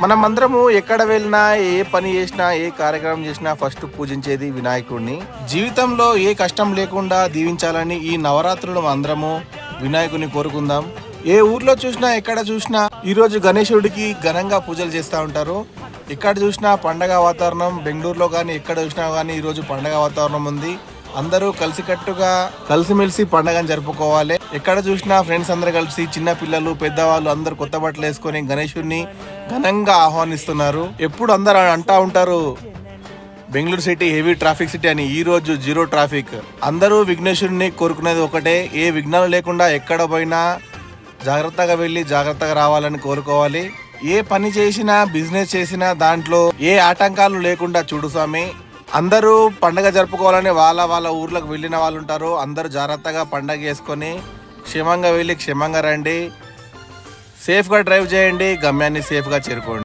మనమందరము ఎక్కడ వెళ్ళినా ఏ పని చేసినా ఏ కార్యక్రమం చేసినా ఫస్ట్ పూజించేది వినాయకుడిని. జీవితంలో ఏ కష్టం లేకుండా దీవించాలని ఈ నవరాత్రులు అందరము వినాయకుడిని కోరుకుందాం. ఏ ఊర్లో చూసినా ఎక్కడ చూసినా ఈరోజు గణేశుడికి ఘనంగా పూజలు చేస్తూ ఉంటారు. ఎక్కడ చూసినా పండగ వాతావరణం. బెంగళూరులో కానీ ఎక్కడ చూసినా కానీ ఈరోజు పండగ వాతావరణం ఉంది. అందరూ కలిసికట్టుగా కలిసిమెలిసి పండగను జరుపుకోవాలి. ఎక్కడ చూసినా ఫ్రెండ్స్ అందరు కలిసి చిన్న పిల్లలు పెద్దవాళ్ళు అందరు కొత్త బట్టలు వేసుకొని గణేశుడిని ఘనంగా ఆహ్వానిస్తున్నారు. ఎప్పుడు అందరు అంటా ఉంటారు Bengaluru city heavy traffic city అని. ఈ రోజు జీరో ట్రాఫిక్. అందరూ విఘ్నేశ్వరుని కోరుకునేది ఒకటే, ఏ విఘ్నాలు లేకుండా ఎక్కడ పోయినా జాగ్రత్తగా వెళ్ళి జాగ్రత్తగా రావాలని కోరుకోవాలి. ఏ పని చేసినా బిజినెస్ చేసినా దాంట్లో ఏ ఆటంకాలు లేకుండా చూడు స్వామి. అందరూ పండగ జరుపుకోవాలని వాళ్ళ ఊర్లకు వెళ్ళిన వాళ్ళు ఉంటారు. అందరూ జాగ్రత్తగా పండగ చేసుకొని క్షేమంగా వెళ్ళి క్షేమంగా రండి. సేఫ్గా డ్రైవ్ చేయండి, గమ్యాన్ని సేఫ్గా చేరుకోండి.